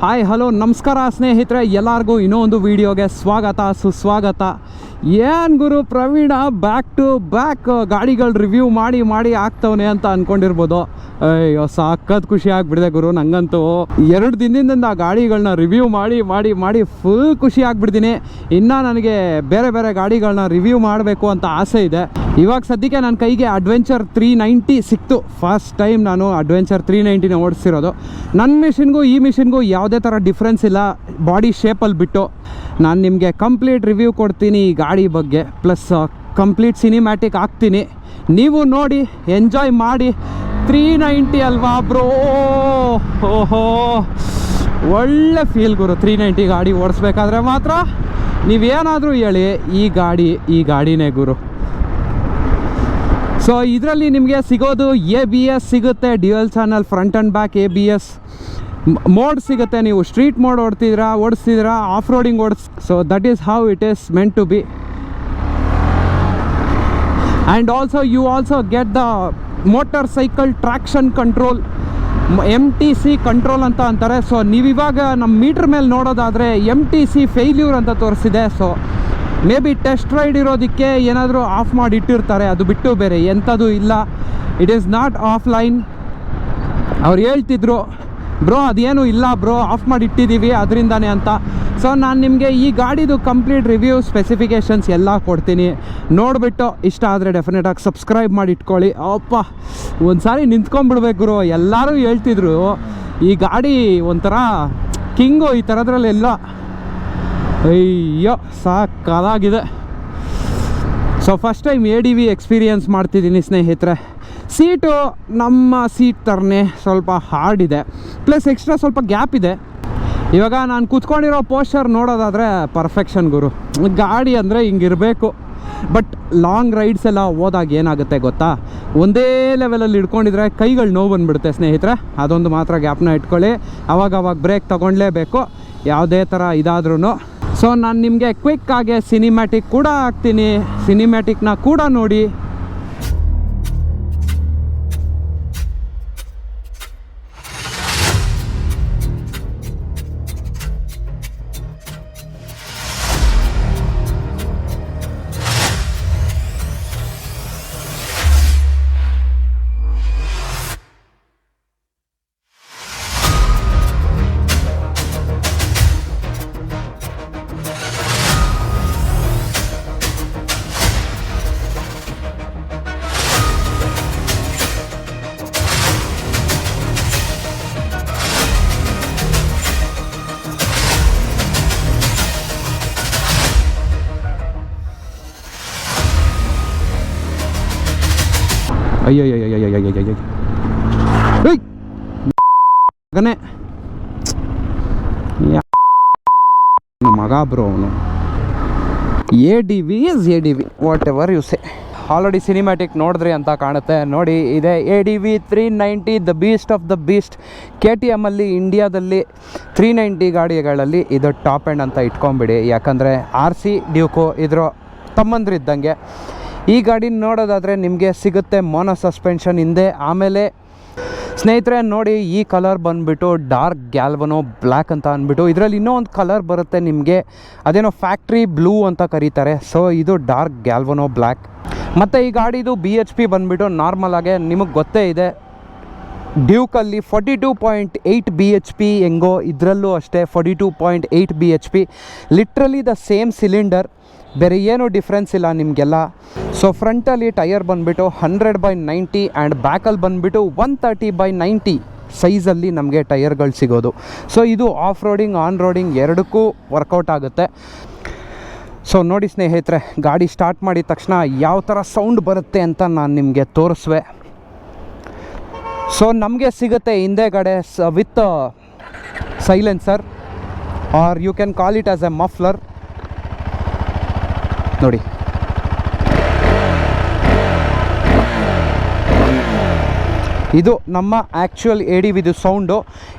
Hi hello ನಮಸ್ಕಾರ ಸ್ನೇಹಿತರೆ, ಎಲ್ಲರಿಗೂ ಇನ್ನೊಂದು ವೀಡಿಯೋಗೆ ಸ್ವಾಗತ ಸುಸ್ವಾಗತ. ಏನು ಗುರು ಪ್ರವೀಣ ಬ್ಯಾಕ್ ಟು ಬ್ಯಾಕ್ ಗಾಡಿಗಳು ರಿವ್ಯೂ ಮಾಡಿ ಆಗ್ತವನೆ ಅಂತ ಅಂದ್ಕೊಂಡಿರ್ಬೋದು. ಅಯ್ಯೋ ಸಖತ್ ಖುಷಿ ಆಗಿಬಿಡಿದೆ ಗುರು. ನನಗಂತೂ 2 ದಿನದಿಂದ ಗಾಡಿಗಳನ್ನ ರಿವ್ಯೂ ಮಾಡಿ ಫುಲ್ ಖುಷಿ ಆಗಿಬಿಡ್ತೀನಿ. ಇನ್ನು ನನಗೆ ಬೇರೆ ಬೇರೆ ಗಾಡಿಗಳನ್ನ ರಿವ್ಯೂ ಮಾಡಬೇಕು ಅಂತ ಆಸೆ ಇದೆ. ಇವಾಗ ಸದ್ಯಕ್ಕೆ ನನ್ನ ಕೈಗೆ ಅಡ್ವೆಂಚರ್ 390 ಸಿಕ್ತು. ಫಸ್ಟ್ ಟೈಮ್ ನಾನು ಅಡ್ವೆಂಚರ್ 390ನ ಓಡಿಸಿರೋದು. ನನ್ನ ಮಿಷಿನ್ಗೂ ಈ ಮಿಷಿನ್ಗೂ ಯಾವುದೇ ಥರ ಡಿಫ್ರೆನ್ಸ್ ಇಲ್ಲ, ಬಾಡಿ ಶೇಪಲ್ಲಿ ಬಿಟ್ಟು. ನಾನು ನಿಮಗೆ ಕಂಪ್ಲೀಟ್ ರಿವ್ಯೂ ಕೊಡ್ತೀನಿ ಈ ಗಾಡಿ ಬಗ್ಗೆ, ಪ್ಲಸ್ ಕಂಪ್ಲೀಟ್ ಸಿನಿಮ್ಯಾಟಿಕ್ ಹಾಕ್ತೀನಿ. ನೀವು ನೋಡಿ ಎಂಜಾಯ್ ಮಾಡಿ. 390 ಅಲ್ವಾ ಬ್ರೋ? ಓಹೋ ಒಳ್ಳೆ ಫೀಲ್ ಗುರು. 390 ಗಾಡಿ ಓಡಿಸ್ಬೇಕಾದ್ರೆ ಮಾತ್ರ ನೀವೇನಾದರೂ ಹೇಳಿ ಈ ಗಾಡಿನೇ ಗುರು. ಸೊ ಇದರಲ್ಲಿ ನಿಮಗೆ ಸಿಗೋದು ABS ಸಿಗುತ್ತೆ, dual channel front and back ABS mode ಸಿಗುತ್ತೆ. ನೀವು ಸ್ಟ್ರೀಟ್ ಮೋಡ್ ಓಡಿಸ್ತಿದ್ದೀರಾ off roading so that is how it is meant to be. And also you also get the motorcycle traction control, MTC control ಅಂತ ಅಂತಾರೆ. So ನೀವಿವಾಗ ನಮ್ಮ metre ಮೇಲೆ ನೋಡೋದಾದರೆ MTC failure ಅಂತ ತೋರಿಸಿದೆ. So maybe test ride ಇರೋದಕ್ಕೆ ಏನಾದರೂ of ಮಾಡಿ ಇಟ್ಟಿರ್ತಾರೆ, ಅದು ಬಿಟ್ಟು ಬೇರೆ ಎಂಥದ್ದು ಇಲ್ಲ. It is not offline. ಅವ್ರು ಹೇಳ್ತಿದ್ರು ಬ್ರೋ ಅದೇನು ಇಲ್ಲ ಬ್ರೋ, ಆಫ್ ಮಾಡಿ ಇಟ್ಟಿದ್ದೀವಿ ಅದರಿಂದಾನೆ ಅಂತ. ಸೊ ನಾನು ನಿಮಗೆ ಈ ಗಾಡಿದು ಕಂಪ್ಲೀಟ್ ರಿವ್ಯೂ ಸ್ಪೆಸಿಫಿಕೇಷನ್ಸ್ ಎಲ್ಲ ಕೊಡ್ತೀನಿ. ನೋಡಿಬಿಟ್ಟು ಇಷ್ಟ ಆದರೆ ಡೆಫಿನೆಟಾಗಿ ಸಬ್ಸ್ಕ್ರೈಬ್ ಮಾಡಿ ಇಟ್ಕೊಳ್ಳಿ. ಅಪ್ಪ ಒಂದು ಸಾರಿ ನಿಂತ್ಕೊಂಡ್ಬಿಡ್ಬೇಕು ಗುರು. ಎಲ್ಲರೂ ಹೇಳ್ತಿದ್ರು ಈ ಗಾಡಿ ಒಂಥರ ಕಿಂಗು ಈ ಥರದ್ರಲ್ಲೆಲ್ಲ. ಅಯ್ಯೋ ಸಾಕಾಗಿದೆ. So first time ADV experience ಮಾಡ್ತಿದ್ದೀನಿ ಸ್ನೇಹಿತರೆ. ಸೀಟು ನಮ್ಮ ಸೀಟ್ ಥರನೇ ಸ್ವಲ್ಪ ಹಾರ್ಡ್ ಇದೆ, ಪ್ಲಸ್ ಎಕ್ಸ್ಟ್ರಾ ಸ್ವಲ್ಪ ಗ್ಯಾಪ್ ಇದೆ. ಇವಾಗ ನಾನು ಕೂತ್ಕೊಂಡಿರೋ ಪೋಸ್ಚರ್ ನೋಡೋದಾದರೆ ಪರ್ಫೆಕ್ಷನ್ ಗುರು. ಗಾಡಿ ಅಂದರೆ ಹಿಂಗಿರಬೇಕು. ಬಟ್ ಲಾಂಗ್ ರೈಡ್ಸ್ ಎಲ್ಲ ಹೋದಾಗ ಏನಾಗುತ್ತೆ ಗೊತ್ತಾ, ಒಂದೇ ಲೆವೆಲಲ್ಲಿ ಹಿಡ್ಕೊಂಡಿದ್ರೆ ಕೈಗಳು ನೋವು ಬಂದುಬಿಡುತ್ತೆ ಸ್ನೇಹಿತರೆ. ಅದೊಂದು ಮಾತ್ರ ಗ್ಯಾಪ್ನ ಇಟ್ಕೊಳ್ಳಿ. ಅವಾಗ ಬ್ರೇಕ್ ತೊಗೊಳ್ಳೇಬೇಕು ಯಾವುದೇ ಥರ ಇದಾದ್ರೂ. ಸೊ ನಾನು ನಿಮಗೆ ಕ್ವಿಕ್ಕಾಗೆ ಸಿನಿಮ್ಯಾಟಿಕ್ ಕೂಡ ಹಾಕ್ತೀನಿ, ಸಿನಿಮ್ಯಾಟಿಕ್ನ ಕೂಡ ನೋಡಿ. ಅಯ್ಯಯ್ಯಯ್ಯಯ್ಯಯ್ಯಯ್ಯಯ್ಯಯ್ಯ ಮಗನೇ ಮಗ ಬ್ರೋ ಅವನು. ADV is ADV, whatever you say. Already cinematic ನೋಡಿದ್ರಿ ಅಂತ ಕಾಣುತ್ತೆ. ನೋಡಿ ಇದೆ ADV 390 the beast of the beast. KTMಲ್ಲಿ ಇಂಡಿಯಾದಲ್ಲಿ 390 ಗಾಡಿಗಳಲ್ಲಿ ಇದು ಟಾಪ್ ಎಂಡ್ ಅಂತ ಇಟ್ಕೊಂಬಿಡಿ. ಯಾಕಂದರೆ RC ಡ್ಯೂಕೋ ಇದ್ರ ತಮ್ಮಂದ್ರಿದ್ದಂಗೆ. ಈ ಗಾಡಿ ನೋಡೋದಾದರೆ ನಿಮಗೆ ಸಿಗುತ್ತೆ ಮೋನೋ ಸಸ್ಪೆನ್ಷನ್ ಹಿಂದೆ. ಆಮೇಲೆ ಸ್ನೇಹಿತರೆ ನೋಡಿ, ಈ ಕಲರ್ ಬಂದುಬಿಟ್ಟು ಡಾರ್ಕ್ ಗ್ಯಾಲ್ವನೋ ಬ್ಲ್ಯಾಕ್ ಅಂತ ಅಂದ್ಬಿಟ್ಟು. ಇದರಲ್ಲಿ ಇನ್ನೂ ಒಂದು ಕಲರ್ ಬರುತ್ತೆ ನಿಮಗೆ, ಅದೇನೋ ಫ್ಯಾಕ್ಟ್ರಿ ಬ್ಲೂ ಅಂತ ಕರೀತಾರೆ. ಸೊ ಇದು ಡಾರ್ಕ್ ಗ್ಯಾಲ್ವನೋ ಬ್ಲ್ಯಾಕ್. ಮತ್ತು ಈ ಗಾಡಿದು BHP ಬಂದುಬಿಟ್ಟು ನಾರ್ಮಲಾಗೆ ನಿಮಗೆ ಗೊತ್ತೇ ಇದೆ, ಡ್ಯೂಕಲ್ಲಿ 42.8 BHP ಹೆಂಗೋ ಇದರಲ್ಲೂ ಅಷ್ಟೇ 42.8 BHP. Literally the same cylinder, ಬೇರೆ ಏನೂ ಡಿಫ್ರೆನ್ಸ್ ಇಲ್ಲ ನಿಮಗೆಲ್ಲ. ಸೊ ಫ್ರಂಟಲ್ಲಿ ಟೈರ್ ಬಂದುಬಿಟ್ಟು 100/90 ಆ್ಯಂಡ್ ಬ್ಯಾಕಲ್ಲಿ ಬಂದುಬಿಟ್ಟು 130/90 ಸೈಜಲ್ಲಿ ನಮಗೆ ಟೈರ್ಗಳು ಸಿಗೋದು. ಸೊ ಇದು ಆಫ್ ರೋಡಿಂಗ್ ಆನ್ ರೋಡಿಂಗ್ ಎರಡಕ್ಕೂ ವರ್ಕೌಟ್ ಆಗುತ್ತೆ. ಸೊ ನೋಡಿ ಸ್ನೇಹಿತರೆ, ಗಾಡಿ ಸ್ಟಾರ್ಟ್ ಮಾಡಿದ ತಕ್ಷಣ ಯಾವ ಥರ ಸೌಂಡ್ ಬರುತ್ತೆ ಅಂತ ನಾನು ನಿಮಗೆ ತೋರಿಸುವೆ. ಸೊ ನಮಗೆ ಸಿಗುತ್ತೆ ಹಿಂದೆಗಡೆ with silencer, or you can call it as a muffler. ನೋಡಿ ಇದು ನಮ್ಮ ಆ್ಯಕ್ಚುಯಲ್ ADVದು ಸೌಂಡು.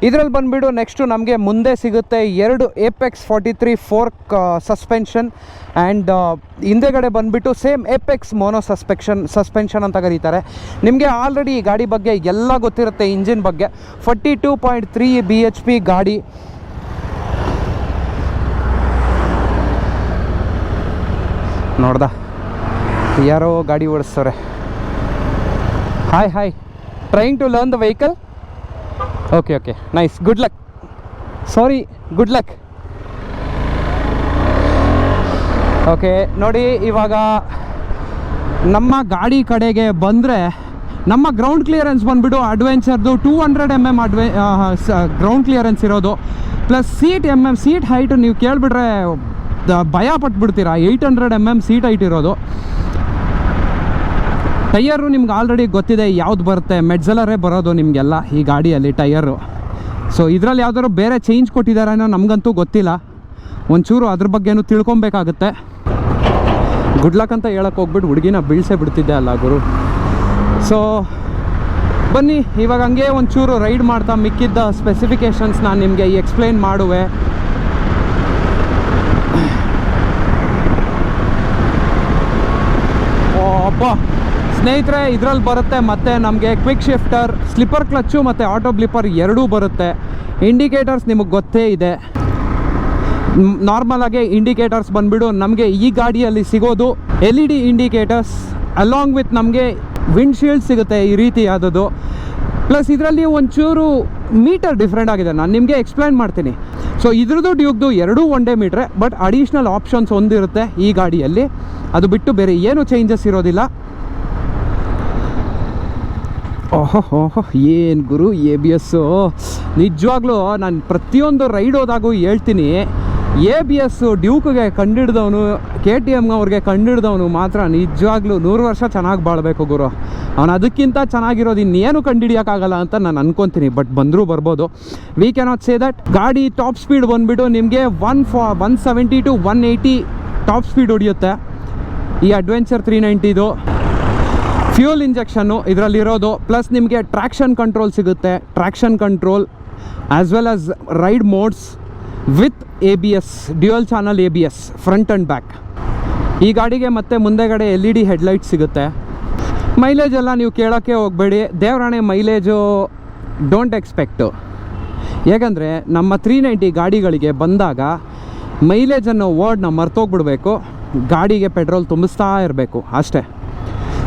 ಇದರಲ್ಲಿ ಬಂದುಬಿಟ್ಟು ನೆಕ್ಸ್ಟು ನಮಗೆ ಮುಂದೆ ಸಿಗುತ್ತೆ 2 Apex 43 ಫೋರ್ಕ್ ಸಸ್ಪೆನ್ಷನ್ ಆ್ಯಂಡ್ ಹಿಂದೆಗಡೆ ಬಂದುಬಿಟ್ಟು ಸೇಮ್ Apex ಮೋನೋ ಸಸ್ಪೆನ್ಷನ್ ಅಂತ ಕರೀತಾರೆ. ನಿಮಗೆ ಆಲ್ರೆಡಿ ಈ ಗಾಡಿ ಬಗ್ಗೆ ಎಲ್ಲ ಗೊತ್ತಿರುತ್ತೆ, ಇಂಜಿನ್ ಬಗ್ಗೆ. 42.3 BHP ಗಾಡಿ. ನೋಡ್ದ ಯಾರೋ ಗಾಡಿ ಓಡಿಸ್ತವ್ರೆ. Hi trying to learn the vehicle. Okay nice, good luck. Sorry, good luck. Okay ನೋಡಿ, ಇವಾಗ ನಮ್ಮ ಗಾಡಿ ಕಡೆಗೆ ಬಂದರೆ ನಮ್ಮ ಗ್ರೌಂಡ್ ಕ್ಲಿಯರೆನ್ಸ್ ಬಂದುಬಿಟ್ಟು ಅಡ್ವೆಂಚರ್ದು 200 mm ಗ್ರೌಂಡ್ ಕ್ಲಿಯರೆನ್ಸ್ ಇರೋದು, ಪ್ಲಸ್ ಸೀಟ್ ಹೈಟ್ ನೀವು ಕೇಳಿಬಿಟ್ರೆ ಭಯ ಪಟ್ಬಿಡ್ತೀರಾ. 800 mm ಸೀಟ್ ಹೈಟ್ ಇರೋದು. ಟೈಯರು ನಿಮ್ಗೆ ಆಲ್ರೆಡಿ ಗೊತ್ತಿದೆ ಯಾವ್ದು ಬರುತ್ತೆ, ಮೆಡ್ಜಲರೇ ಬರೋದು ನಿಮಗೆಲ್ಲ ಈ ಗಾಡಿಯಲ್ಲಿ ಟೈಯರು. ಸೊ ಇದರಲ್ಲಿ ಯಾವ್ದಾದ್ರು ಬೇರೆ ಚೇಂಜ್ ಕೊಟ್ಟಿದ್ದಾರೇನೋ ನಮಗಂತೂ ಗೊತ್ತಿಲ್ಲ. ಒಂಚೂರು ಅದ್ರ ಬಗ್ಗೆನೂ ತಿಳ್ಕೊಬೇಕಾಗುತ್ತೆ. ಗುಡ್ ಲಕ್ ಅಂತ ಹೇಳಕ್ಕೆ ಹೋಗ್ಬಿಟ್ಟು ಹುಡುಗಿನ ಬೀಳ್ಸೇ ಬಿಡ್ತಿದ್ದೆ ಅಲ್ಲ ಗುರು. ಸೊ ಬನ್ನಿ ಇವಾಗ ಹಂಗೆ ಒಂಚೂರು ರೈಡ್ ಮಾಡ್ತಾ ಮಿಕ್ಕಿದ್ದ ಸ್ಪೆಸಿಫಿಕೇಷನ್ಸ್ ನಾನು ನಿಮಗೆ ಎಕ್ಸ್ಪ್ಲೈನ್ ಮಾಡುವೆ. ಅಪ್ಪ ಸ್ನೇಹಿತರೆ, ಇದರಲ್ಲಿ ಬರುತ್ತೆ ಮತ್ತು ನಮಗೆ ಕ್ವಿಕ್ ಶಿಫ್ಟರ್, ಸ್ಲಿಪ್ಪರ್ ಕ್ಲಚ್ಚು ಮತ್ತು ಆಟೋ ಬ್ಲಿಪ್ಪರ್ ಎರಡೂ ಬರುತ್ತೆ. ಇಂಡಿಕೇಟರ್ಸ್ ನಿಮಗೆ ಗೊತ್ತೇ ಇದೆ. ನಾರ್ಮಲಾಗಿ ಇಂಡಿಕೇಟರ್ಸ್ ಬಂದುಬಿಡು ನಮಗೆ ಈ ಗಾಡಿಯಲ್ಲಿ ಸಿಗೋದು LED ಇಂಡಿಕೇಟರ್ಸ್ ಅಲಾಂಗ್ ವಿತ್ ನಮಗೆ ವಿಂಡ್ಶೀಲ್ಡ್ ಸಿಗುತ್ತೆ ಈ ರೀತಿ ಆದದ್ದು. ಪ್ಲಸ್ ಇದರಲ್ಲಿ ಒಂಚೂರು ಮೀಟರ್ ಡಿಫ್ರೆಂಟ್ ಆಗಿದೆ, ನಾನು ನಿಮಗೆ ಎಕ್ಸ್ಪ್ಲೈನ್ ಮಾಡ್ತೀನಿ. ಸೊ ಇದ್ರದ್ದು ಡ್ಯೂಕ್ದು ಎರಡೂ ಒಂದೇ ಮೀಟ್ರೆ, ಬಟ್ ಅಡಿಷ್ನಲ್ ಆಪ್ಷನ್ಸ್ ಒಂದಿರುತ್ತೆ ಈ ಗಾಡಿಯಲ್ಲಿ. ಅದು ಬಿಟ್ಟು ಬೇರೆ ಏನು ಚೇಂಜಸ್ ಇರೋದಿಲ್ಲ. ಓಹೋ ಏನು ಗುರು ABS. ನಿಜವಾಗ್ಲೂ ನಾನು ಪ್ರತಿಯೊಂದು ರೈಡ್ ಹೋದಾಗೂ ಹೇಳ್ತೀನಿ, ABS ಡ್ಯೂಕ್ಗೆ ಕಂಡಿಡ್ದವನು, KTM ಅವ್ರಿಗೆ ಕಂಡಿಡ್ದವನು ಮಾತ್ರ ನಿಜವಾಗ್ಲೂ 100 ವರ್ಷ ಚೆನ್ನಾಗಿ ಬಾಳಬೇಕು ಗುರು. ಅವನು ಅದಕ್ಕಿಂತ ಚೆನ್ನಾಗಿರೋದು ಇನ್ನೇನು ಕಂಡುಹಿಡಿಯೋಕ್ಕಾಗಲ್ಲ ಅಂತ ನಾನು ಅನ್ಕೊತೀನಿ. ಬಟ್ ಬಂದರೂ ಬರ್ಬೋದು, ವಿ ಕ್ಯಾನಾಟ್ ಸೇ ದಟ್. ಗಾಡಿ ಟಾಪ್ ಸ್ಪೀಡ್ ಬಂದುಬಿಟ್ಟು ನಿಮಗೆ 170 to 180 ಟಾಪ್ ಸ್ಪೀಡ್ ಹೊಡಿಯುತ್ತೆ ಈ ಅಡ್ವೆಂಚರ್ 390. ಫ್ಯೂಲ್ ಇಂಜೆಕ್ಷನ್ನು ಇದರಲ್ಲಿರೋದು. ಪ್ಲಸ್ ನಿಮಗೆ ಟ್ರ್ಯಾಕ್ಷನ್ ಕಂಟ್ರೋಲ್ ಸಿಗುತ್ತೆ, traction control as well as ride modes with ABS, dual channel ABS front and back. ಈ ಗಾಡಿಗೆ ಮತ್ತೆ ಮುಂದೆಗಡೆ LED ಹೆಡ್ಲೈಟ್ ಸಿಗುತ್ತೆ. ಮೈಲೇಜ್ ಎಲ್ಲ ನೀವು ಕೇಳೋಕ್ಕೆ ಹೋಗಬೇಡಿ, ದೇವರಾಣೆ ಮೈಲೇಜು ಡೋಂಟ್ ಎಕ್ಸ್ಪೆಕ್ಟು. ಹೇಗೆಂದರೆ ನಮ್ಮ 390 ಗಾಡಿಗಳಿಗೆ ಬಂದಾಗ ಮೈಲೇಜನ್ನು ವರ್ಡ್ನ ಮರ್ತೋಗ್ಬಿಡ್ಬೇಕು, ಗಾಡಿಗೆ ಪೆಟ್ರೋಲ್ ತುಂಬಿಸ್ತಾ ಇರಬೇಕು ಅಷ್ಟೇ.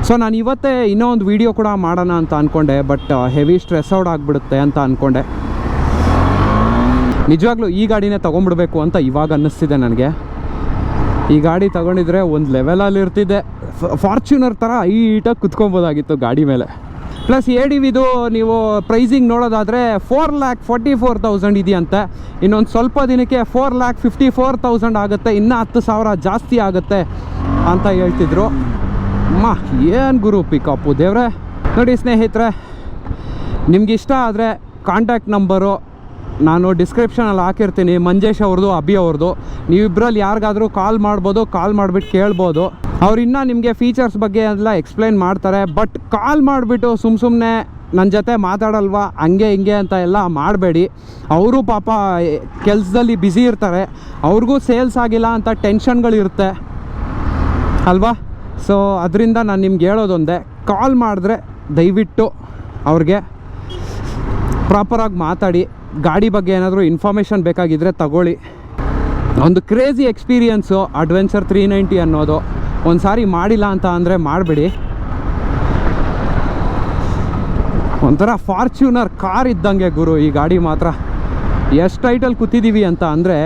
ಸೊ ನಾನು ಇವತ್ತೇ ಇನ್ನೂ ಒಂದು ವೀಡಿಯೋ ಕೂಡ ಮಾಡೋಣ ಅಂತ ಅಂದ್ಕೊಂಡೆ, ಬಟ್ ಹೆವಿ ಸ್ಟ್ರೆಸ್ ಔಟ್ ಆಗಿಬಿಡುತ್ತೆ ಅಂತ ಅಂದ್ಕೊಂಡೆ. ನಿಜವಾಗ್ಲೂ ಈ ಗಾಡಿನೇ ತೊಗೊಂಡ್ಬಿಡ್ಬೇಕು ಅಂತ ಇವಾಗ ಅನ್ನಿಸ್ತಿದೆ ನನಗೆ. ಈ ಗಾಡಿ ತೊಗೊಂಡಿದ್ರೆ ಒಂದು ಲೆವೆಲಲ್ಲಿ ಇರ್ತಿದ್ದೆ, ಫಾರ್ಚುನರ್ ಥರ ಹೈಟಾಗಿ ಕುತ್ಕೊಬೋದಾಗಿತ್ತು ಗಾಡಿ ಮೇಲೆ. ಪ್ಲಸ್ ADVದು ನೀವು ಪ್ರೈಸಿಂಗ್ ನೋಡೋದಾದರೆ 4,44,000 ಇದೆಯಂತೆ. ಇನ್ನೊಂದು ಸ್ವಲ್ಪ ದಿನಕ್ಕೆ 4,54,000 ಆಗುತ್ತೆ, ಇನ್ನೂ 10,000 ಜಾಸ್ತಿ ಆಗುತ್ತೆ ಅಂತ ಹೇಳ್ತಿದ್ರು. ಏನು ಗುರು ಪಿಕಪ್ಪು ದೇವ್ರೆ. ನೋಡಿ ಸ್ನೇಹಿತರೆ, ನಿಮಗಿಷ್ಟ ಆದರೆ ಕಾಂಟ್ಯಾಕ್ಟ್ ನಂಬರು ನಾನು ಡಿಸ್ಕ್ರಿಪ್ಷನಲ್ಲಿ ಹಾಕಿರ್ತೀನಿ, ಮಂಜೇಶ್ ಅವ್ರದ್ದು, ಅಭಿ ಅವ್ರದ್ದು. ನೀವಿಬ್ಬರಲ್ಲಿ ಯಾರಿಗಾದರೂ ಕಾಲ್ ಮಾಡ್ಬೋದು, ಕಾಲ್ ಮಾಡಿಬಿಟ್ಟು ಕೇಳ್ಬೋದು. ಅವ್ರು ಇನ್ನೂ ನಿಮಗೆ ಫೀಚರ್ಸ್ ಬಗ್ಗೆ ಎಲ್ಲ ಎಕ್ಸ್ಪ್ಲೈನ್ ಮಾಡ್ತಾರೆ. ಬಟ್ ಕಾಲ್ ಮಾಡಿಬಿಟ್ಟು ಸುಮ್ಮನೆ ನನ್ನ ಜೊತೆ ಮಾತಾಡಲ್ವಾ ಹಂಗೆ ಹಿಂಗೆ ಅಂತ ಎಲ್ಲ ಮಾಡಬೇಡಿ. ಅವರು ಪಾಪ ಕೆಲಸದಲ್ಲಿ ಬ್ಯುಸಿ ಇರ್ತಾರೆ, ಅವ್ರಿಗೂ ಸೇಲ್ಸ್ ಆಗಿಲ್ಲ ಅಂತ ಟೆನ್ಷನ್ಗಳಿರುತ್ತೆ ಅಲ್ವಾ. ಸೊ ಅದರಿಂದ ನಾನು ನಿಮ್ಗೆ ಹೇಳೋದೊಂದೇ, ಕಾಲ್ ಮಾಡಿದ್ರೆ ದಯವಿಟ್ಟು ಅವ್ರಿಗೆ ಪ್ರಾಪರಾಗಿ ಮಾತಾಡಿ. ಗಾಡಿ ಬಗ್ಗೆ ಏನಾದರೂ ಇನ್ಫಾರ್ಮೇಷನ್ ಬೇಕಾಗಿದ್ದರೆ ತಗೊಳ್ಳಿ. ಒಂದು ಕ್ರೇಜಿ ಎಕ್ಸ್ಪೀರಿಯನ್ಸು ಅಡ್ವೆಂಚರ್ 390 ಅನ್ನೋದು. ಒಂದು ಸಾರಿ ಮಾಡಿಲ್ಲ ಅಂತ ಅಂದರೆ ಮಾಡಿಬಿಡಿ. ಒಂಥರ ಫಾರ್ಚುನರ್ ಕಾರ್ ಇದ್ದಂಗೆ ಗುರು ಈ ಗಾಡಿ ಮಾತ್ರ. ಎಷ್ಟು ಹೈಟಲ್ಲಿ ಕೂತಿದ್ದೀವಿ ಅಂತ ಅಂದರೆ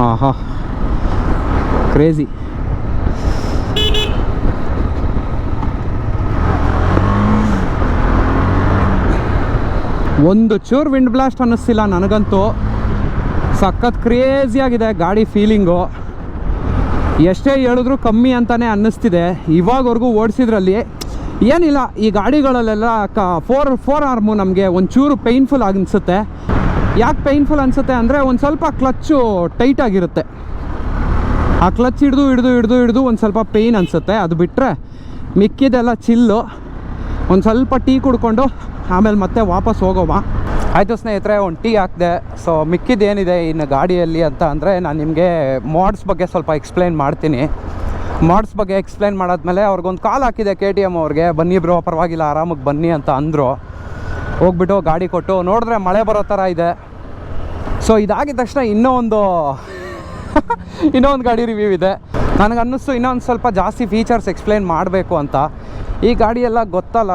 ಆಹಾ ಕ್ರೇಜಿ. ಒಂದು ಚೂರು ವಿಂಡ್ ಬ್ಲಾಸ್ಟ್ ಅನ್ನಿಸ್ತಿಲ್ಲ ನನಗಂತೂ. ಸಖತ್ ಕ್ರೇಜಿಯಾಗಿದೆ ಗಾಡಿ ಫೀಲಿಂಗು. ಎಷ್ಟೇ ಹೇಳಿದ್ರೂ ಕಮ್ಮಿ ಅಂತಲೇ ಅನ್ನಿಸ್ತಿದೆ ಇವಾಗವರೆಗೂ ಓಡಿಸಿದ್ರಲ್ಲಿ. ಏನಿಲ್ಲ, ಈ ಗಾಡಿಗಳಲ್ಲೆಲ್ಲ ಫೋರ್ ಆರ್ಮು ನಮಗೆ ಒಂಚೂರು ಪೇಯ್ನ್ಫುಲ್ ಅನಿಸುತ್ತೆ. ಯಾಕೆ ಪೇಯ್ನ್ಫುಲ್ ಅನಿಸುತ್ತೆ ಅಂದರೆ ಒಂದು ಸ್ವಲ್ಪ ಕ್ಲಚ್ಚು ಟೈಟಾಗಿರುತ್ತೆ. ಆ ಕ್ಲಚ್ ಹಿಡಿದು ಒಂದು ಸ್ವಲ್ಪ ಪೇಯ್ನ್ ಅನಿಸುತ್ತೆ. ಅದು ಬಿಟ್ಟರೆ ಮಿಕ್ಕಿದೆಲ್ಲ ಚಿಲ್ಲು. ಒಂದು ಸ್ವಲ್ಪ ಟೀ ಕುಡ್ಕೊಂಡು ಆಮೇಲೆ ಮತ್ತೆ ವಾಪಸ್ ಹೋಗೋವ. ಆಯಿತು ಸ್ನೇಹಿತರೆ, ಒಂದು ಟೀ ಹಾಕಿದೆ. ಸೊ ಮಿಕ್ಕಿದ್ದೇನಿದೆ ಇನ್ನು ಗಾಡಿಯಲ್ಲಿ ಅಂತ ಅಂದರೆ ನಾನು ನಿಮಗೆ ಮಾಡ್ಸ್ ಬಗ್ಗೆ ಸ್ವಲ್ಪ ಎಕ್ಸ್ಪ್ಲೈನ್ ಮಾಡ್ತೀನಿ. ಮಾಡ್ಸ್ ಬಗ್ಗೆ ಎಕ್ಸ್ಪ್ಲೈನ್ ಮಾಡಾದ್ಮೇಲೆ ಅವ್ರಿಗೊಂದು ಕಾಲ್ ಹಾಕಿದೆ KTM ಅವ್ರಿಗೆ, ಬನ್ನಿ ಬ್ರೋ ಪರವಾಗಿಲ್ಲ ಆರಾಮಾಗಿ ಬನ್ನಿ ಅಂತ ಅಂದರು. ಹೋಗ್ಬಿಟ್ಟು ಗಾಡಿ ಕೊಟ್ಟು ನೋಡಿದ್ರೆ ಮಳೆ ಬರೋ ಥರ ಇದೆ. ಸೊ ಇದಾಗಿದ ತಕ್ಷಣ ಇನ್ನೂ ಒಂದು ಇನ್ನೊಂದು ಗಾಡಿ ರಿವ್ಯೂ ಇದೆ. ನನಗೆ ಅನ್ನಿಸ್ತು ಇನ್ನೊಂದು ಸ್ವಲ್ಪ ಜಾಸ್ತಿ ಫೀಚರ್ಸ್ ಎಕ್ಸ್ಪ್ಲೇನ್ ಮಾಡಬೇಕು ಅಂತ. ಈ ಗಾಡಿ ಎಲ್ಲ ಗೊತ್ತಲ್ಲ,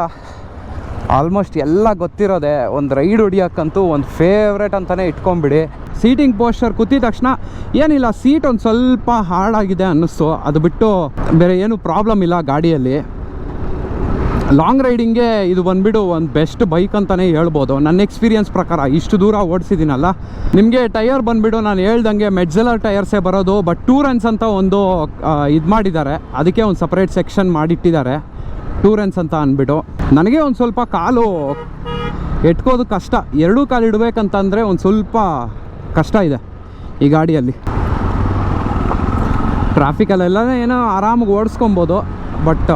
ಆಲ್ಮೋಸ್ಟ್ ಎಲ್ಲ ಗೊತ್ತಿರೋದೆ. ಒಂದು ರೈಡ್ ಹೊಡಿಯೋಕ್ಕಂತೂ ಒಂದು ಫೇವ್ರೇಟ್ ಅಂತಲೇ ಇಟ್ಕೊಂಬಿಡಿ. ಸೀಟಿಂಗ್ ಪೋಸ್ಚರ್ ಕೂತಿದ ತಕ್ಷಣ ಏನಿಲ್ಲ, ಸೀಟ್ ಒಂದು ಸ್ವಲ್ಪ ಹಾಳಾಗಿದೆ ಅನ್ನಿಸ್ತು, ಅದು ಬಿಟ್ಟು ಬೇರೆ ಏನು ಪ್ರಾಬ್ಲಮ್ ಇಲ್ಲ ಗಾಡಿಯಲ್ಲಿ. ಲಾಂಗ್ ರೈಡಿಂಗ್ಗೆ ಇದು ಬಂದುಬಿಟ್ಟು ಒಂದು ಬೆಸ್ಟ್ ಬೈಕ್ ಅಂತಲೇ ಹೇಳ್ಬೋದು ನನ್ನ ಎಕ್ಸ್ಪೀರಿಯನ್ಸ್ ಪ್ರಕಾರ. ಇಷ್ಟು ದೂರ ಓಡಿಸಿದ್ದೀನಲ್ಲ. ನಿಮಗೆ ಟೈರ್ ಬಂದುಬಿಟ್ಟು ನಾನು ಹೇಳ್ದಂಗೆ ಮೆಡ್ಜೆಲರ್ ಟೈರ್ಸೇ ಬರೋದು, ಬಟ್ ಟೂರೆನ್ಸ್ ಅಂತ ಒಂದು ಇದು ಮಾಡಿದ್ದಾರೆ, ಅದಕ್ಕೆ ಒಂದು ಸಪ್ರೇಟ್ ಸೆಕ್ಷನ್ ಮಾಡಿಟ್ಟಿದ್ದಾರೆ ಟೂರೆನ್ಸ್ ಅಂತ ಅಂದ್ಬಿಟ್ಟು. ನನಗೆ ಒಂದು ಸ್ವಲ್ಪ ಕಾಲು ಎಟ್ಕೋದು ಕಷ್ಟ, ಎರಡೂ ಕಾಲು ಇಡಬೇಕಂತಂದರೆ ಒಂದು ಸ್ವಲ್ಪ ಕಷ್ಟ ಇದೆ ಈ ಗಾಡಿಯಲ್ಲಿ. ಟ್ರಾಫಿಕಲ್ಲೆಲ್ಲ ಏನೋ ಆರಾಮಾಗಿ ಓಡಿಸ್ಕೊಬೋದು, ಬಟ್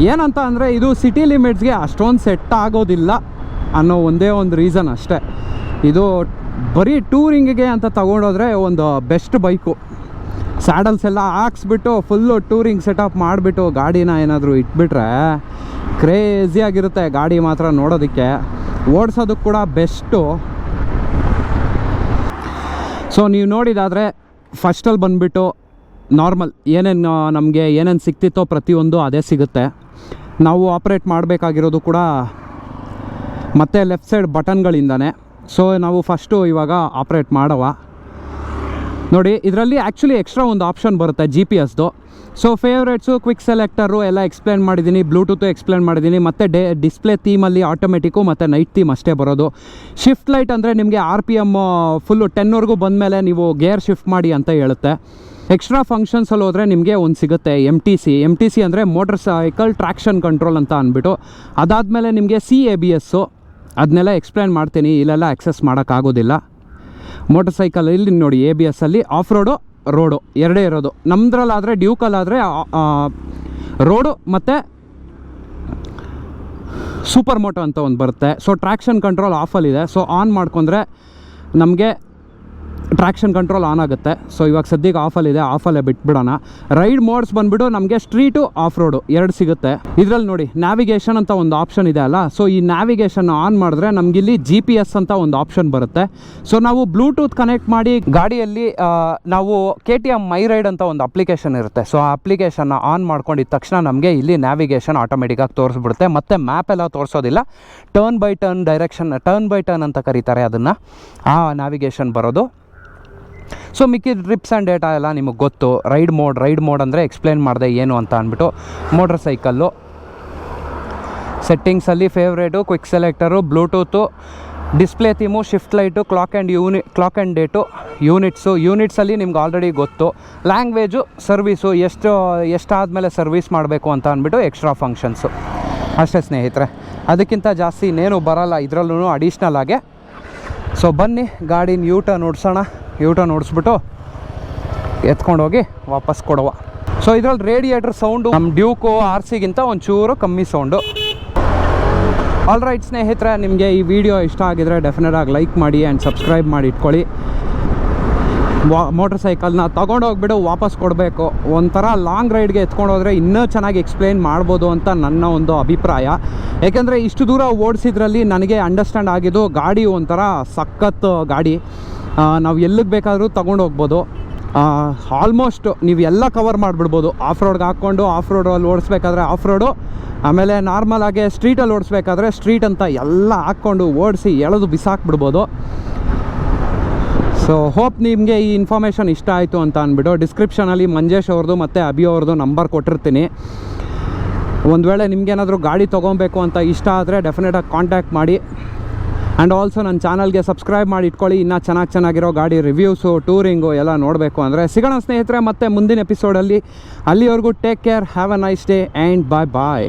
ಏನಂತ ಅಂದರೆ ಇದು ಸಿಟಿ ಲಿಮಿಟ್ಸ್ಗೆ ಅಷ್ಟೊಂದು ಸೆಟ್ ಆಗೋದಿಲ್ಲ ಅನ್ನೋ ಒಂದೇ ಒಂದು ರೀಸನ್ ಅಷ್ಟೇ. ಇದು ಬರೀ ಟೂರಿಂಗಿಗೆ ಅಂತ ತಗೊಂಡೋದ್ರೆ ಒಂದು ಬೆಸ್ಟ್ ಬೈಕು. ಸ್ಯಾಡಲ್ಸ್ ಎಲ್ಲ ಹಾಕ್ಸ್ಬಿಟ್ಟು ಫುಲ್ಲು ಟೂರಿಂಗ್ ಸೆಟಪ್ ಮಾಡಿಬಿಟ್ಟು ಗಾಡಿನ ಏನಾದರೂ ಇಟ್ಬಿಟ್ರೆ ಕ್ರೇಜಿಯಾಗಿರುತ್ತೆ ಗಾಡಿ ಮಾತ್ರ ನೋಡೋದಕ್ಕೆ, ಓಡಿಸೋದಕ್ಕೆ ಕೂಡ ಬೆಸ್ಟು. ಸೊ ನೀವು ನೋಡಿದಾದರೆ ಫಸ್ಟಲ್ಲಿ ಬಂದುಬಿಟ್ಟು ನಾರ್ಮಲ್ ಏನೇನು ನಮಗೆ ಏನೇನು ಸಿಗ್ತಿತ್ತೋ ಪ್ರತಿಯೊಂದು ಅದೇ ಸಿಗುತ್ತೆ. ನಾವು ಆಪ್ರೇಟ್ ಮಾಡಬೇಕಾಗಿರೋದು ಕೂಡ ಮತ್ತೆ ಲೆಫ್ಟ್ ಸೈಡ್ ಬಟನ್ಗಳಿಂದನೇ. ಸೊ ನಾವು ಫಸ್ಟು ಇವಾಗ ಆಪ್ರೇಟ್ ಮಾಡವ ನೋಡಿ. ಇದರಲ್ಲಿ ಆ್ಯಕ್ಚುಲಿ ಎಕ್ಸ್ಟ್ರಾ ಒಂದು ಆಪ್ಷನ್ ಬರುತ್ತೆ GPS ದು. ಸೊ ಫೇವ್ರೇಟ್ಸು, ಕ್ವಿಕ್ ಸೆಲೆಕ್ಟರು ಎಲ್ಲ ಎಕ್ಸ್ಪ್ಲೇನ್ ಮಾಡಿದ್ದೀನಿ, ಬ್ಲೂಟೂತು ಎಕ್ಸ್ಪ್ಲೇನ್ ಮಾಡಿದ್ದೀನಿ, ಮತ್ತು ಡಿಸ್ಪ್ಲೇ ಥೀಮಲ್ಲಿ ಆಟೋಮೆಟಿಕ್ಕು ಮತ್ತು ನೈಟ್ ಥೀಮ್ ಅಷ್ಟೇ ಬರೋದು. ಶಿಫ್ಟ್ ಲೈಟ್ ಅಂದರೆ ನಿಮಗೆ RPM ಫುಲ್ಲು 10ವರೆಗೂ ಬಂದಮೇಲೆ ನೀವು ಗೇರ್ ಶಿಫ್ಟ್ ಮಾಡಿ ಅಂತ ಹೇಳುತ್ತೆ. ಎಕ್ಸ್ಟ್ರಾ ಫಂಕ್ಷನ್ಸಲ್ಲಿ ಹೋದರೆ ನಿಮಗೆ ಒಂದು ಸಿಗುತ್ತೆ MTC ಅಂದರೆ ಮೋಟರ್ ಸೈಕಲ್ ಟ್ರ್ಯಾಕ್ಷನ್ ಕಂಟ್ರೋಲ್ ಅಂತ ಅಂದ್ಬಿಟ್ಟು. ಅದಾದಮೇಲೆ ನಿಮಗೆ ABS, ಅದನ್ನೆಲ್ಲ ಎಕ್ಸ್ಪ್ಲೇನ್ ಮಾಡ್ತೀನಿ, ಇಲ್ಲೆಲ್ಲ ಆಕ್ಸೆಸ್ ಮಾಡೋಕ್ಕಾಗೋದಿಲ್ಲ. ಮೋಟರ್ ಸೈಕಲಲ್ಲಿ ನೋಡಿ ABS ಅಲ್ಲಿ ಆಫ್ ರೋಡು, ರೋಡು ಎರಡೇ ಇರೋದು. ನಮ್ಮದ್ರಲ್ಲಾದರೆ ಡ್ಯೂಕಲ್ಲಾದರೆ ರೋಡು ಮತ್ತು ಸೂಪರ್ ಮೋಟೋ ಅಂತ ಒಂದು ಬರುತ್ತೆ. ಸೊ ಟ್ರ್ಯಾಕ್ಷನ್ ಕಂಟ್ರೋಲ್ ಆಫಲ್ಲಿದೆ. ಸೊ ಆನ್ ಮಾಡ್ಕೊಂಡ್ರೆ ನಮಗೆ ಟ್ರ್ಯಾಕ್ಷನ್ ಕಂಟ್ರೋಲ್ ಆನ್ ಆಗುತ್ತೆ. ಸೊ ಇವಾಗ ಸದ್ಯಕ್ಕೆ ಆಫಲ್ಲಿದೆ, ಆಫಲ್ಲೇ ಬಿಟ್ಬಿಡೋಣ. ರೈಡ್ ಮೋಡ್ಸ್ ಬಂದುಬಿಟ್ಟು ನಮಗೆ ಸ್ಟ್ರೀಟು, ಆಫ್ ರೋಡು ಎರಡು ಸಿಗುತ್ತೆ. ಇದರಲ್ಲಿ ನೋಡಿ ನ್ಯಾವಿಗೇಷನ್ ಅಂತ ಒಂದು ಆಪ್ಷನ್ ಇದೆ ಅಲ್ಲ. ಸೊ ಈ ನ್ಯಾವಿಗೇಷನ್ ಆನ್ ಮಾಡಿದ್ರೆ ನಮಗಿಲ್ಲಿ GPS ಅಂತ ಒಂದು ಆಪ್ಷನ್ ಬರುತ್ತೆ. ಸೊ ನಾವು ಬ್ಲೂಟೂತ್ ಕನೆಕ್ಟ್ ಮಾಡಿ ಗಾಡಿಯಲ್ಲಿ ನಾವು KTM ಮೈ ರೈಡ್ ಅಂತ ಒಂದು ಅಪ್ಲಿಕೇಶನ್ ಇರುತ್ತೆ. ಸೊ ಆ ಅಪ್ಲಿಕೇಶನ್ನ ಆನ್ ಮಾಡ್ಕೊಂಡಿದ್ದ ತಕ್ಷಣ ನಮಗೆ ಇಲ್ಲಿ ನ್ಯಾವಿಗೇಷನ್ ಆಟೋಮೆಟಿಕ್ಕಾಗಿ ತೋರಿಸ್ಬಿಡುತ್ತೆ. ಮತ್ತು ಮ್ಯಾಪ್ ಎಲ್ಲ ತೋರಿಸೋದಿಲ್ಲ, turn by turn direction, turn by turn ಅಂತ ಕರೀತಾರೆ ಅದನ್ನು, ಆ ನ್ಯಾವಿಗೇಷನ್ ಬರೋದು. ಸೊ ಮಿಕ್ಕಿದ ಟ್ರಿಪ್ಸ್ ಆ್ಯಂಡ್ ಡೇಟಾ ಎಲ್ಲ ನಿಮಗೆ ಗೊತ್ತು. ರೈಡ್ ಮೋಡ್ ಅಂದರೆ ಎಕ್ಸ್ಪ್ಲೇನ್ ಮಾಡಿದೆ ಏನು ಅಂತ ಅಂದ್ಬಿಟ್ಟು. ಮೋಟರ್ ಸೈಕಲ್ಲು ಸೆಟ್ಟಿಂಗ್ಸಲ್ಲಿ favourite, quick selector, bluetooth, display theme, shift light, clock and date, ಯೂನಿಟ್ಸಲ್ಲಿ ನಿಮ್ಗೆ ಆಲ್ರೆಡಿ ಗೊತ್ತು. ಲ್ಯಾಂಗ್ವೇಜು, ಸರ್ವೀಸು, ಎಷ್ಟಾದಮೇಲೆ ಸರ್ವೀಸ್ ಮಾಡಬೇಕು ಅಂತ ಅಂದ್ಬಿಟ್ಟು ಎಕ್ಸ್ಟ್ರಾ ಫಂಕ್ಷನ್ಸು ಅಷ್ಟೇ ಸ್ನೇಹಿತರೆ. ಅದಕ್ಕಿಂತ ಜಾಸ್ತಿ ಇನ್ನೇನು ಬರೋಲ್ಲ ಇದರಲ್ಲೂ ಅಡಿಷ್ನಲ್ ಆಗಿ. ಸೊ ಬನ್ನಿ ಗಾಡಿನ ಯೂಟರ್ನ್ ಓಡಿಸ್ಬಿಟ್ಟು ಎತ್ಕೊಂಡೋಗಿ ವಾಪಸ್ ಕೊಡುವ. ಸೊ ಇದರಲ್ಲಿ ರೇಡಿಯೇಟರ್ ಸೌಂಡು ನಮ್ಮ ಡ್ಯೂಕು RCಗಿಂತ ಒಂಚೂರು ಕಮ್ಮಿ ಸೌಂಡು. ಆಲ್ ರೈಟ್ ಸ್ನೇಹಿತರೆ, ನಿಮಗೆ ಈ ವಿಡಿಯೋ ಇಷ್ಟ ಆಗಿದರೆ ಡೆಫಿನೆಟಾಗಿ ಲೈಕ್ ಮಾಡಿ ಆ್ಯಂಡ್ ಸಬ್ಸ್ಕ್ರೈಬ್ ಮಾಡಿ ಇಟ್ಕೊಳ್ಳಿ. ಮೋಟರ್ ಸೈಕಲ್ನ ತೊಗೊಂಡೋಗ್ಬಿಟ್ಟು ವಾಪಸ್ ಕೊಡಬೇಕು. ಒಂಥರ ಲಾಂಗ್ ರೈಡ್ಗೆ ಎತ್ಕೊಂಡೋದ್ರೆ ಇನ್ನೂ ಚೆನ್ನಾಗಿ ಎಕ್ಸ್ಪ್ಲೇನ್ ಮಾಡ್ಬೋದು ಅಂತ ನನ್ನ ಒಂದು ಅಭಿಪ್ರಾಯ. ಏಕೆಂದರೆ ಇಷ್ಟು ದೂರ ಓಡಿಸಿದ್ರಲ್ಲಿ ನನಗೆ ಅಂಡರ್ಸ್ಟ್ಯಾಂಡ್ ಆಗಿದ್ದು ಗಾಡಿ ಒಂಥರ ಸಖತ್ ಗಾಡಿ. ನಾವು ಎಲ್ಲಿಗೆ ಬೇಕಾದರೂ ತೊಗೊಂಡೋಗ್ಬೋದು. ಆಲ್ಮೋಸ್ಟ್ ನೀವು ಎಲ್ಲ ಕವರ್ ಮಾಡಿಬಿಡ್ಬೋದು. ಆಫ್ ರೋಡ್ಗೆ ಹಾಕ್ಕೊಂಡು ಆಫ್ ರೋಡಲ್ಲಿ ಓಡಿಸ್ಬೇಕಾದ್ರೆ ಆಫ್ ರೋಡು, ಆಮೇಲೆ ನಾರ್ಮಲಾಗಿ ಸ್ಟ್ರೀಟಲ್ಲಿ ಓಡಿಸ್ಬೇಕಾದ್ರೆ ಸ್ಟ್ರೀಟ್ ಅಂತ ಎಲ್ಲ ಹಾಕ್ಕೊಂಡು ಓಡಿಸಿ ಎಳೆದು ಬಿಸಾಕ್ಬಿಡ್ಬೋದು. ಸೊ ಹೋಪ್ ನಿಮಗೆ ಈ ಇನ್ಫಾರ್ಮೇಷನ್ ಇಷ್ಟ ಆಯಿತು ಅಂತ ಅಂದ್ಬಿಟ್ಟು ಡಿಸ್ಕ್ರಿಪ್ಷನಲ್ಲಿ ಮಂಜೇಶ್ ಅವ್ರದ್ದು ಮತ್ತು ಅಭಿ ಅವ್ರದ್ದು ನಂಬರ್ ಕೊಟ್ಟಿರ್ತೀನಿ. ಒಂದು ವೇಳೆ ನಿಮಗೇನಾದರೂ ಗಾಡಿ ತೊಗೊಬೇಕು ಅಂತ ಇಷ್ಟ ಆದರೆ ಡೆಫಿನೆಟಾಗಿ ಕಾಂಟ್ಯಾಕ್ಟ್ ಮಾಡಿ. ಆ್ಯಂಡ್ ಆಲ್ಸೋ ನನ್ನ ಚಾನಲ್ಗೆ ಸಬ್ಸ್ಕ್ರೈಬ್ ಮಾಡಿ ಇಟ್ಕೊಳ್ಳಿ. ಇನ್ನೂ ಚೆನ್ನಾಗಿರೋ ಗಾಡಿ ರಿವ್ಯೂಸು, ಟೂರಿಂಗು ಎಲ್ಲ ನೋಡಬೇಕು ಅಂದರೆ. ಸಿಗೋಣ ಸ್ನೇಹಿತರೆ ಮತ್ತೆ ಮುಂದಿನ ಎಪಿಸೋಡಲ್ಲಿ. ಅಲ್ಲಿವರೆಗೂ take care, have a nice day and bye.